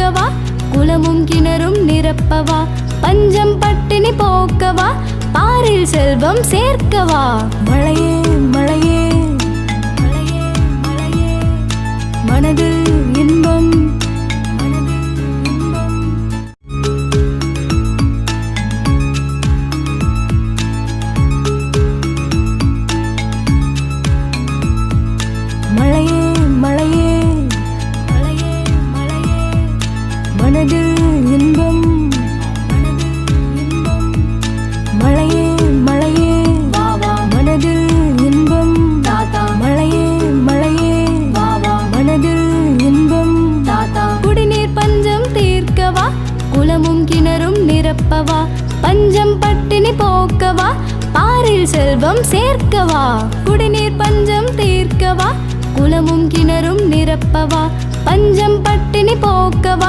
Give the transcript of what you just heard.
போக்கவா, குளமும் கிணறும் நிரப்பவா, பஞ்சம் பட்டினி போக்கவா, பாரில் செல்வம் சேர்க்கவா. மழையே மழையே மழையே மழையே, மனதில் இன்பம் மழையே மழையே மழையே மழையே, மனதில் இன்பம் மழையே மழையே மனதில் இன்பம் தாத்தா. மழையே மழையே மனதில் இன்பம் தாத்தா. குடிநீர் பஞ்சம் தீர்க்கவா, குளமும் கிணறும் நிரப்பவா, பஞ்சம் பட்டினி போக்கவா, பாரில் செல்வம் சேர்க்கவா. குடிநீர் பஞ்சம் தீர்க்கவா, குளமும் கிணறும் நிரப்பவா, பஞ்சம் பட்டினி போக்கவா,